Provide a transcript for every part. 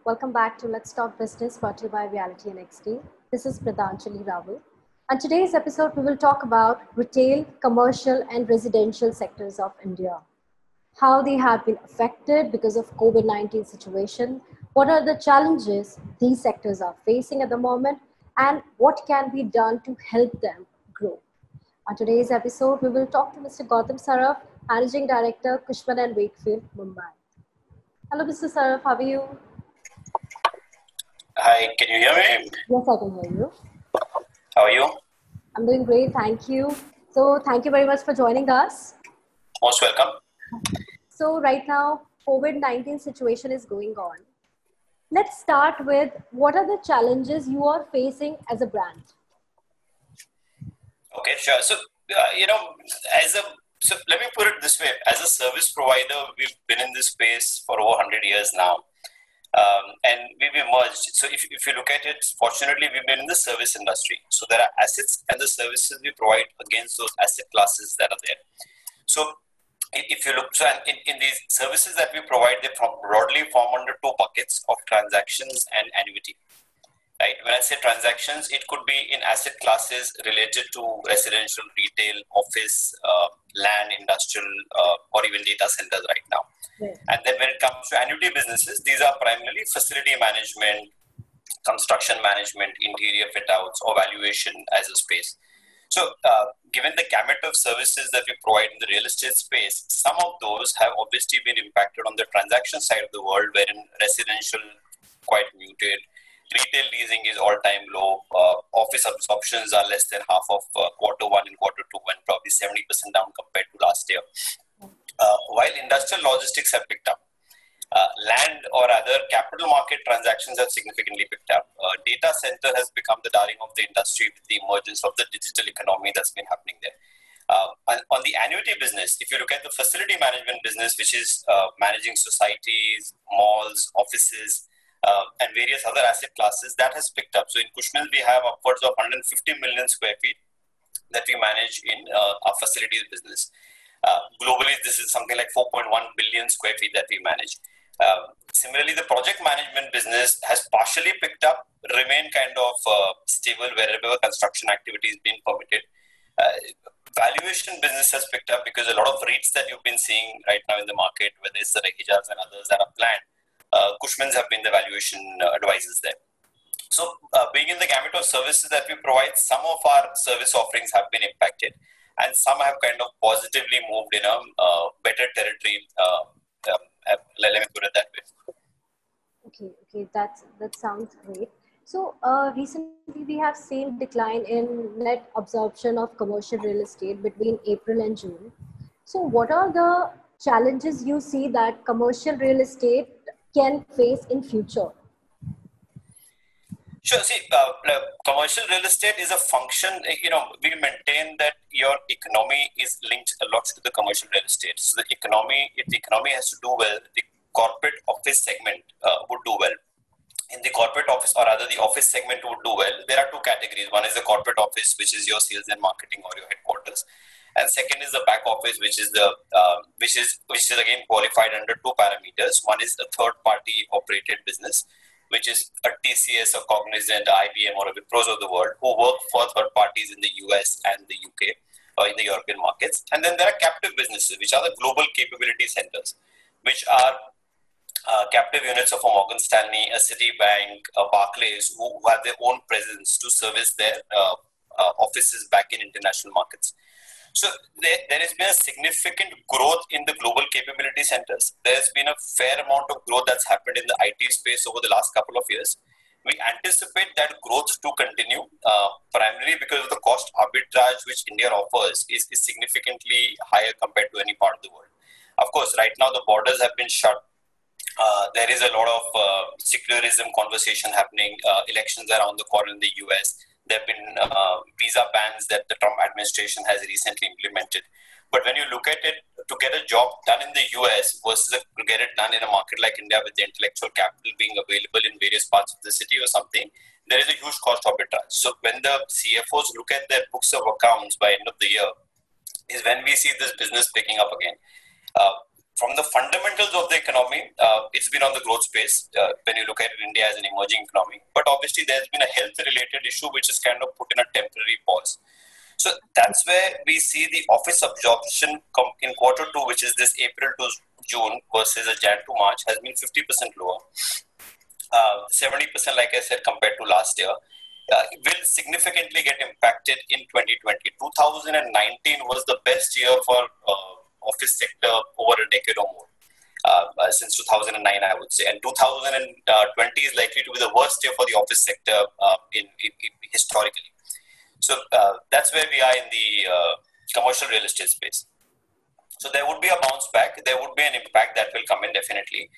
Welcome back to Let's Talk Business, brought to you by RealtyNXT. This is Pradhanjali Rahul. On today's episode, we will talk about retail, commercial, and residential sectors of India. How they have been affected because of COVID-19 situation, what are the challenges these sectors are facing at the moment, and what can be done to help them grow. On today's episode, we will talk to Mr. Gautam Saraf, Managing Director, Cushman Wakefield, Mumbai. Hello, Mr. Saraf, how are you? Hi, can you hear me? Yes, I can hear you. How are you? I'm doing great, thank you. So, thank you very much for joining us. Most welcome. So, right now, COVID-19 situation is going on. Let's start with what are the challenges you are facing as a brand? Okay, sure. So, so let me put it this way. As a service provider, we've been in this space for over 100 years now. And we've emerged. So if you look at it, fortunately, we've been in the service industry. So there are assets and the services we provide against those asset classes that are there. So if you look, in these services that we provide, they broadly form under two buckets of transactions and annuity. Right? When I say transactions, it could be in asset classes related to residential, retail, office, land, industrial, or even data centers right now. Right. And then when it comes to annuity businesses, these are primarily facility management, construction management, interior fit outs, or valuation as a space. So given the gamut of services that we provide in the real estate space, some of those have obviously been impacted on the transaction side of the world, wherein residential quite muted, retail leasing is all-time low, office absorptions are less than half of quarter one and quarter two, and probably 70% down compared to last year. While industrial logistics have picked up, land or other capital market transactions have significantly picked up. Data center has become the darling of the industry with the emergence of the digital economy that's been happening there. On the annuity business, if you look at the facility management business, which is managing societies, malls, offices, and various other asset classes, that has picked up. So in Cushman, we have upwards of 150 million square feet that we manage in our facilities business. Globally, this is something like 4.1 billion square feet that we manage. Similarly, the project management business has partially picked up, remained kind of stable wherever construction activity is being permitted. Valuation business has picked up because a lot of REITs that you've been seeing right now in the market, whether it's the Hijaz and others that are planned, Cushman's have been the valuation advisors there. So being in the gamut of services that we provide, some of our service offerings have been impacted, and some have kind of positively moved in a better territory. Let me put it that way. Okay, that sounds great. So recently we have seen decline in net absorption of commercial real estate between April and June. So what are the challenges you see that commercial real estate can face in future? Sure. See, commercial real estate is a function, we maintain that your economy is linked a lot to the commercial real estate. So if the economy has to do well, the corporate office segment would do well. In the corporate office, or rather the office segment would do well, there are two categories. One is the corporate office, which is your sales and marketing or your headquarters. And second is the back office, which is which is again qualified under two parameters. One is a third party operated business, which is a TCS or Cognizant, IBM or a Wipros of the world, who work for third parties in the US and the UK or in the European markets. And then there are captive businesses, which are the global capability centers, which are captive units of a Morgan Stanley, a Citibank, a Barclays, who have their own presence to service their offices back in international markets. So there has been a significant growth in the global capability centers. There's been a fair amount of growth that's happened in the IT space over the last couple of years. We anticipate that growth to continue, primarily because of the cost arbitrage which India offers is significantly higher compared to any part of the world. Of course, right now the borders have been shut. There is a lot of secularism conversation happening. Elections are around the corner in the US. There have been visa bans that the Trump administration has recently implemented. But when you look at it, to get a job done in the US versus to get it done in a market like India with the intellectual capital being available in various parts of the city or something, there is a huge cost arbitrage. So when the CFOs look at their books of accounts by end of the year, is when we see this business picking up again. from the fundamentals of the economy, it's been on the growth space when you look at India as an emerging economy. But obviously, there's been a health-related issue which is kind of put in a temporary pause. So that's where we see the office absorption come in quarter two, which is this April to June versus a Jan to March, has been 50% lower. 70%, like I said, compared to last year. Will significantly get impacted in 2020. 2019 was the best year for office sector over a decade or more. Since 2009, I would say. And 2020 is likely to be the worst year for the office sector in historically. So that's where we are in the commercial real estate space. So there would be a bounce back. There would be an impact that will come in definitely.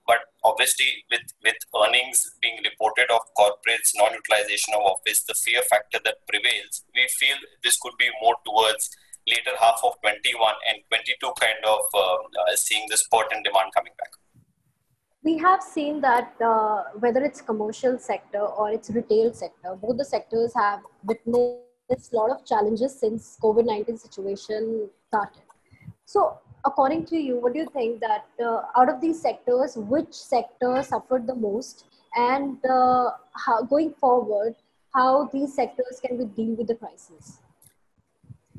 But obviously, with earnings being reported of corporates, non-utilization of office, the fear factor that prevails, we feel this could be more towards later half of 21 and 22 kind of seeing the spurt in demand coming back. We have seen that whether it's commercial sector or it's retail sector, both the sectors have witnessed a lot of challenges since COVID-19 situation started. So according to you, what do you think that out of these sectors, which sector suffered the most, and how, going forward, how these sectors can we deal with the crisis?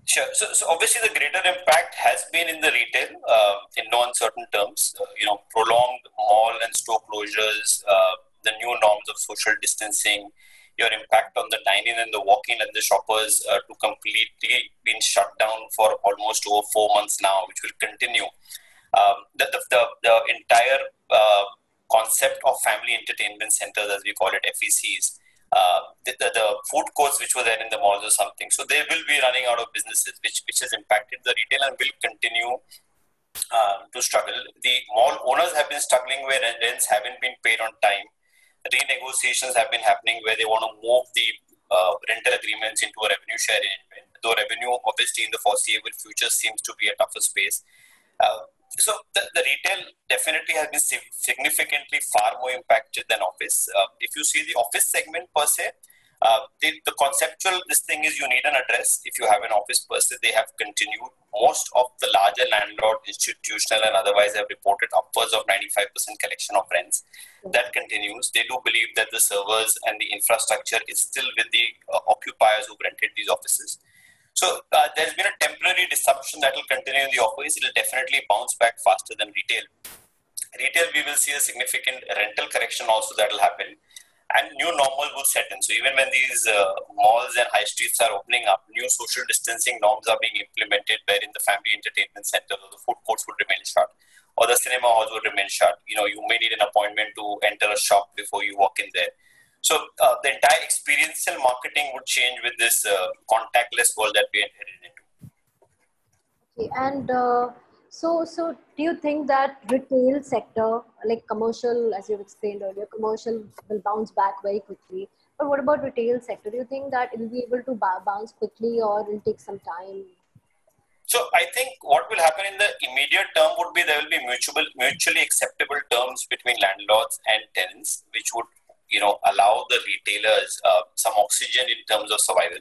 Sure. So obviously the greater impact has been in the retail in no uncertain terms. Prolonged mall and store closures, the new norms of social distancing, your impact on the dine-in and the walk-in and the shoppers to completely been shut down for almost over 4 months now, which will continue. The entire concept of family entertainment centers, as we call it, FECs, the food courts which were there in the malls or something. So they will be running out of businesses, which has impacted the retail and will continue to struggle. The mall owners have been struggling where rents haven't been paid on time. Renegotiations have been happening where they want to move the rental agreements into a revenue share arrangement. Though revenue, obviously, in the foreseeable future seems to be a tougher space. So the retail definitely has been significantly far more impacted than office. If you see the office segment per se, the conceptual this thing is you need an address. If you have an office per se, they have continued. Most of the larger landlord, institutional and otherwise have reported upwards of 95% collection of rents. That continues. They do believe that the servers and the infrastructure is still with the occupiers who rented these offices. So there's been a temporary disruption that will continue in the office. It will definitely bounce back faster than retail. Retail, we will see a significant rental correction also that will happen. And new normal will set in. So even when these malls and high streets are opening up, new social distancing norms are being implemented wherein the family entertainment centers or the food courts would remain shut or the cinema halls would remain shut. You may need an appointment to enter a shop before you walk in there. So the entire experiential marketing would change with this contactless world that we are headed into. Okay, and so do you think that retail sector, like commercial, as you've explained earlier, commercial will bounce back very quickly? But what about retail sector? Do you think that it will be able to bounce quickly or it will take some time? So I think what will happen in the immediate term would be there will be mutually acceptable terms between landlords and tenants, which would allow the retailers some oxygen in terms of survival.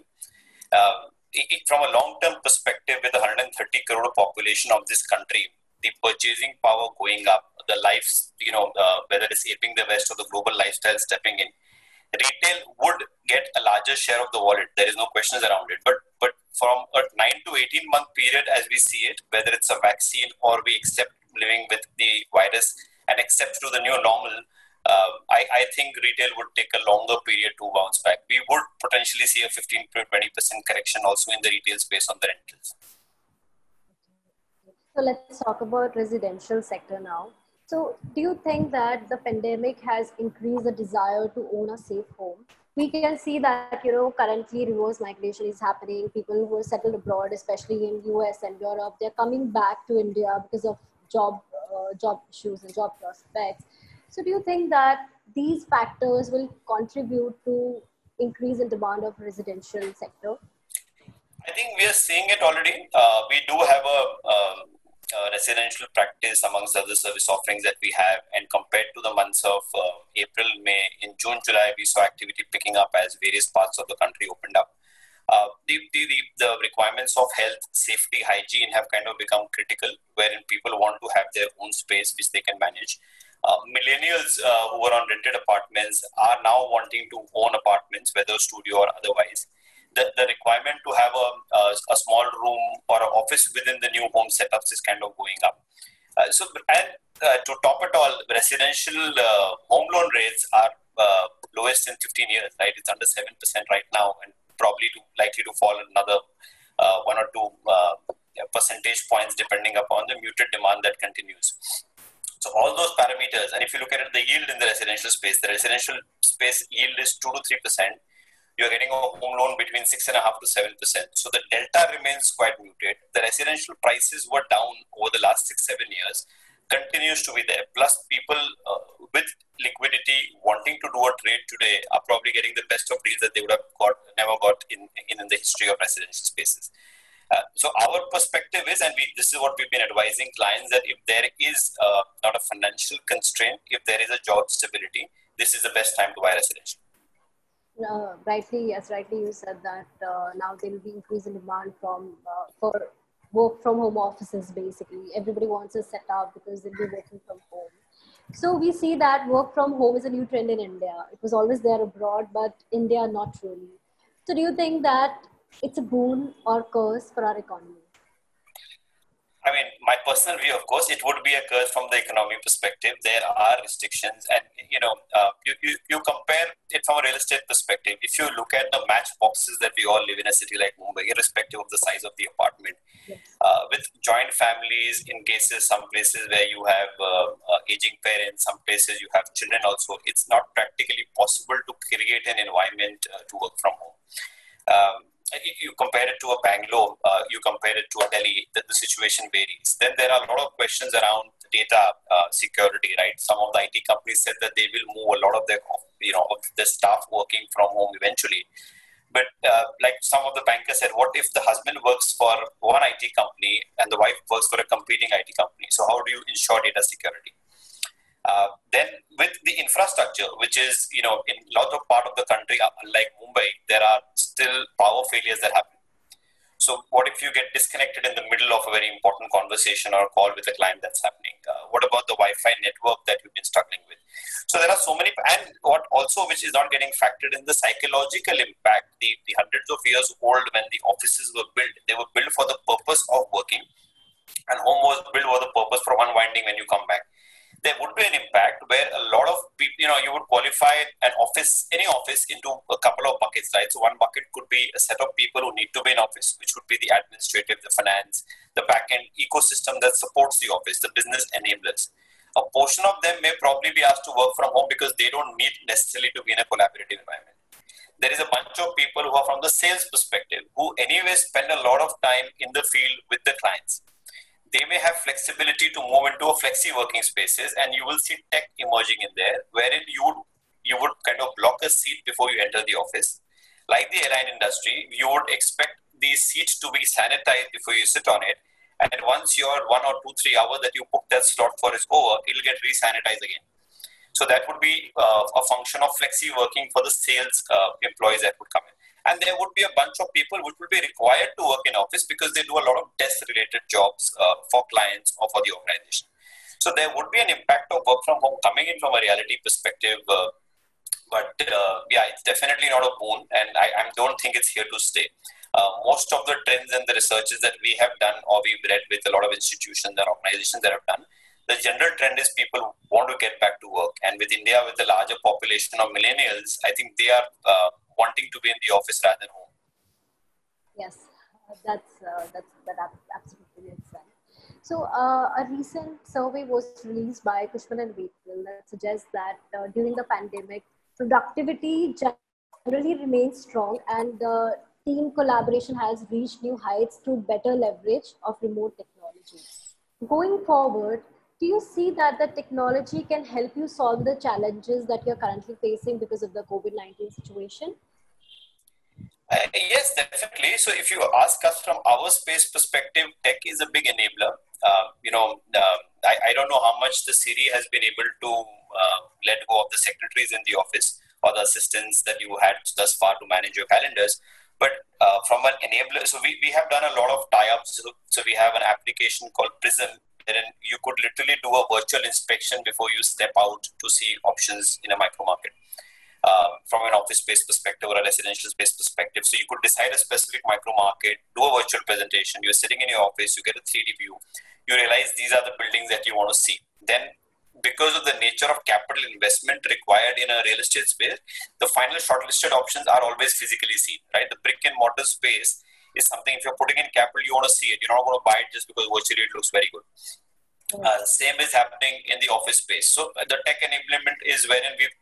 From a long-term perspective, with the 130 crore population of this country, the purchasing power going up, the lives, whether it's aping the West or the global lifestyle stepping in, retail would get a larger share of the wallet. There is no questions around it. But from a 9 to 18 month period, as we see it, whether it's a vaccine or we accept living with the virus and accept to the new normal, I think retail would take a longer period to bounce back. We would potentially see a 15 to 20% correction also in the retail space on the rentals. So let's talk about residential sector now. So do you think that the pandemic has increased the desire to own a safe home? We can see that, currently reverse migration is happening. People who are settled abroad, especially in US and Europe, they're coming back to India because of job issues and job prospects. So do you think that these factors will contribute to increase in demand of residential sector? I think we are seeing it already. We do have a residential practice amongst other service offerings that we have, and compared to the months of April, May, in June, July, we saw activity picking up as various parts of the country opened up. The requirements of health, safety, hygiene have kind of become critical, wherein people want to have their own space which they can manage. Millennials who are on rented apartments are now wanting to own apartments, whether studio or otherwise. The requirement to have a small room or an office within the new home setups is kind of going up. To top it all, residential home loan rates are lowest in 15 years, right? It's under 7% right now, and probably likely to fall another 1 or 2 percentage points depending upon the muted demand that continues. So all those parameters, and if you look at it, the yield in the residential space yield is 2 to 3%. You're getting a home loan between 6.5% to 7%. So the delta remains quite muted. The residential prices were down over the last 6-7 years, continues to be there. Plus, people with liquidity wanting to do a trade today are probably getting the best of deals that they would have never got in the history of residential spaces. So our perspective is, and this is what we've been advising clients, that if there is not a financial constraint, if there is a job stability, this is the best time to buy residential. Rightly you said that now there will be increasing demand for work from home offices. Basically, everybody wants a setup because they'll be working from home. So we see that work from home is a new trend in India. It was always there abroad, but India not really. So do you think that it's a boon or curse for our economy? I mean, my personal view, of course, it would be a curse from the economy perspective. There are restrictions, and you compare it from a real estate perspective. If you look at the match boxes that we all live in a city like Mumbai, irrespective of the size of the apartment, yes. With joint families, in cases, some places where you have aging parents, some places you have children also, it's not practically possible to create an environment to work from home. You compare it to a Bangalore, you compare it to a Delhi, the situation varies. Then there are a lot of questions around data security, right? Some of the IT companies said that they will move a lot of their staff working from home eventually. But like some of the bankers said, what if the husband works for one IT company and the wife works for a competing IT company? So how do you ensure data security? Then with the infrastructure, which is, in a lot of part of the country, unlike Mumbai, there are still power failures that happen. So what if you get disconnected in the middle of a very important conversation or a call with a client that's happening? What about the Wi-Fi network that you've been struggling with? So there are so many, and what also which is not getting factored in, the psychological impact, the hundreds of years old when the offices were built, they were built for the purpose of working, and home was built for the purpose for unwinding when you come back. There would be an impact where a lot of people, you would qualify any office into a couple of buckets, right? So one bucket could be a set of people who need to be in office, which would be the administrative, the finance, the back-end ecosystem that supports the office, the business enablers. A portion of them may probably be asked to work from home because they don't need necessarily to be in a collaborative environment. There is a bunch of people who are from the sales perspective, who anyway spend a lot of time in the field with the clients. They may have flexibility to move into a flexi working spaces, and you will see tech emerging in there, wherein you would kind of block a seat before you enter the office. Like the airline industry, you would expect these seats to be sanitized before you sit on it, and once your 1 or 2, 3 hours that you book that slot for is over, it'll get re-sanitized again. So that would be a function of flexi working for the sales employees that would come in. And there would be a bunch of people which will be required to work in office because they do a lot of desk-related jobs for clients or for the organization. So there would be an impact of work from home coming in from a reality perspective. But it's definitely not a boon, and I don't think it's here to stay. Most of the trends and the researches that we have done or we've read with a lot of institutions and organizations that have done, the general trend is people want to get back to work. And with India, with the larger population of millennials, I think they are wanting to be in the office rather than home. Yes, that absolutely makes sense. So a recent survey was released by Cushman Wakefield that suggests that during the pandemic, productivity generally remains strong, and team collaboration has reached new heights through better leverage of remote technology. Going forward, do you see that the technology can help you solve the challenges that you're currently facing because of the COVID-19 situation? Yes, definitely. So if you ask us from our space perspective, tech is a big enabler. I don't know how much the Siri has been able to let go of the secretaries in the office or the assistants that you had thus far to manage your calendars. But from an enabler, so we have done a lot of tie-ups. So we have an application called Prism, wherein you could literally do a virtual inspection before you step out to see options in a micro market. From an office space perspective or a residential space perspective. So you could decide a specific micro market, do a virtual presentation. You're sitting in your office, you get a 3D view. You realize these are the buildings that you want to see. Then, because of the nature of capital investment required in a real estate space, the final shortlisted options are always physically seen, right? The brick and mortar space is something, if you're putting in capital, you want to see it. You're not going to buy it just because virtually it looks very good. Same is happening in the office space. So the tech enablement is wherein we've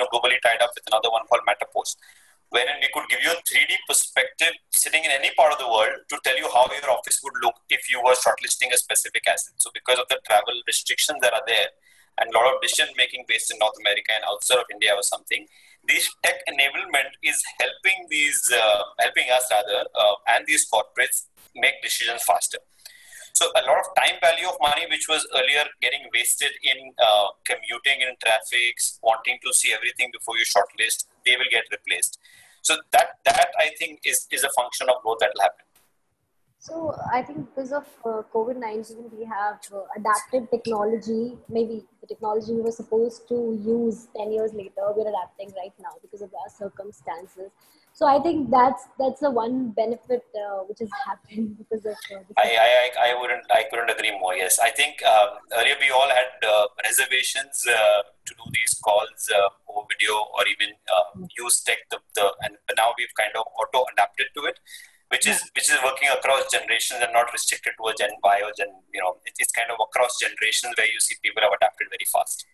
globally tied up with another one called Matterpost, wherein we could give you a 3D perspective sitting in any part of the world to tell you how your office would look if you were shortlisting a specific asset. So because of the travel restrictions that are there and a lot of decision making based in North America and outside of India or something, this tech enablement is helping us and these corporates make decisions faster. So a lot of time value of money, which was earlier getting wasted in commuting in traffic, wanting to see everything before you shortlist, they will get replaced. So that I think is a function of growth that will happen. So I think because of COVID-19, we have adapted technology. Maybe the technology we were supposed to use 10 years later, we're adapting right now because of our circumstances. So I think that's the one benefit which has happened because of. I couldn't agree more. Yes, I think earlier we all had reservations to do these calls over video or even use tech. And now we've kind of auto adapted to it, which is working across generations and not restricted to a Gen Y or Gen. It's kind of across generations where you see people have adapted very fast.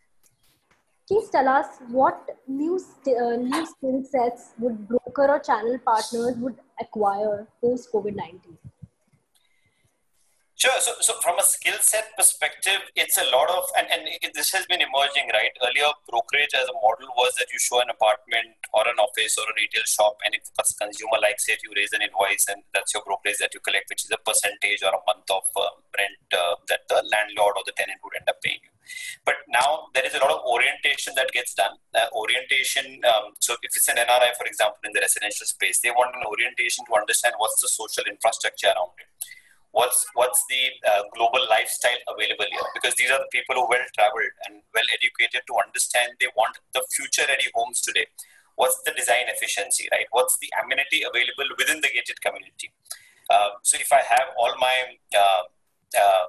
Please tell us what new skill sets would broker or channel partners would acquire post COVID-19? Sure. So from a skill set perspective, it's a lot of, and this has been emerging, right? Earlier, brokerage as a model was that you show an apartment or an office or a retail shop, and if a consumer likes it, you raise an invoice, and that's your brokerage that you collect, which is a percentage or a month of rent that the landlord or the tenant would end up paying you. But now there is a lot of orientation that gets done. So if it's an NRI, for example, in the residential space, they want an orientation to understand what's the social infrastructure around it. What's the global lifestyle available here? Because these are the people who are well-traveled and well-educated to understand they want the future-ready homes today. What's the design efficiency, right? What's the amenity available within the gated community? So if I have all my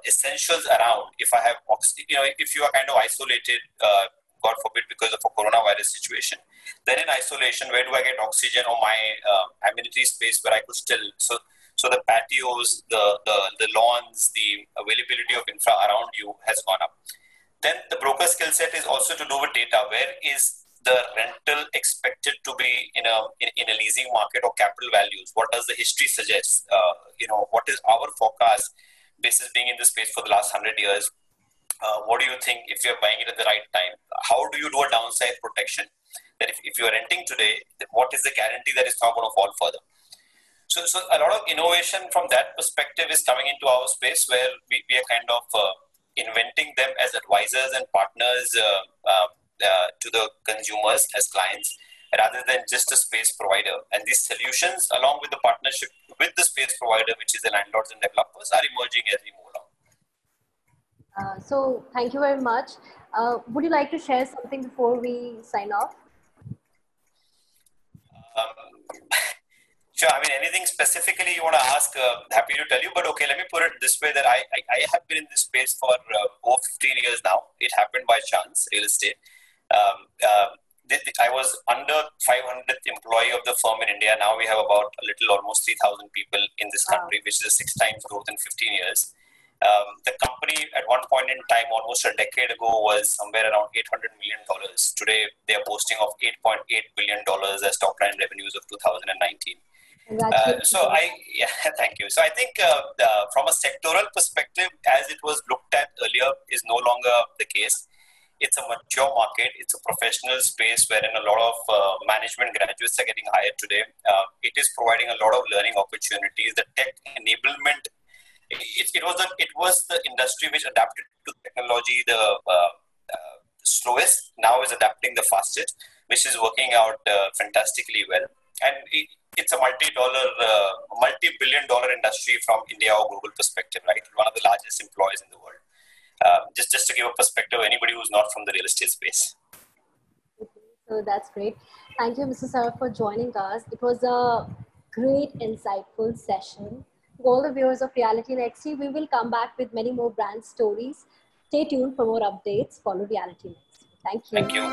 essentials around, if I have oxygen, if you are kind of isolated, God forbid, because of a coronavirus situation, then in isolation, where do I get oxygen or my amenity space where I could still, so the patios, the lawns, the availability of infra around you has gone up. Then the broker skill set is also to do with data. Where is the rental expected to be in a leasing market or capital values? What does the history suggest? What is our forecast basis being in this space for the last 100 years? What do you think if you're buying it at the right time? How do you do a downside protection? That if you're renting today, what is the guarantee that it's not going to fall further? So a lot of innovation from that perspective is coming into our space where we are kind of inventing them as advisors and partners to the consumers as clients rather than just a space provider. And these solutions, along with the partnership with the space provider, which is the landlords and developers, are emerging as we move along. So thank you very much. Would you like to share something before we sign off? Sure. I mean, anything specifically you want to ask, happy to tell you. But okay, let me put it this way: that I have been in this space for over 15 years now. It happened by chance, real estate. I was under 500th employee of the firm in India. Now we have about almost 3,000 people in this country, which is a 6 times growth in 15 years. The company at one point in time, almost a decade ago, was somewhere around $800 million. Today, they are boasting of $8.8 billion as top line revenues of 2019. Thank you. So I think from a sectoral perspective, as it was looked at earlier, is no longer the case. It's a mature market. It's a professional space wherein a lot of management graduates are getting hired today. It is providing a lot of learning opportunities. The tech enablement, it was the industry which adapted to technology the slowest. Now is adapting the fastest, which is working out fantastically well. And it's a multi-billion-dollar industry from India or global perspective, right? One of the largest employers in the world. Just to give a perspective, anybody who's not from the real estate space. So that's great. Thank you, Mr. Saraf, for joining us. It was a great, insightful session. To all the viewers of RealtyNXT, we will come back with many more brand stories. Stay tuned for more updates. Follow RealtyNXT. Thank you. Thank you.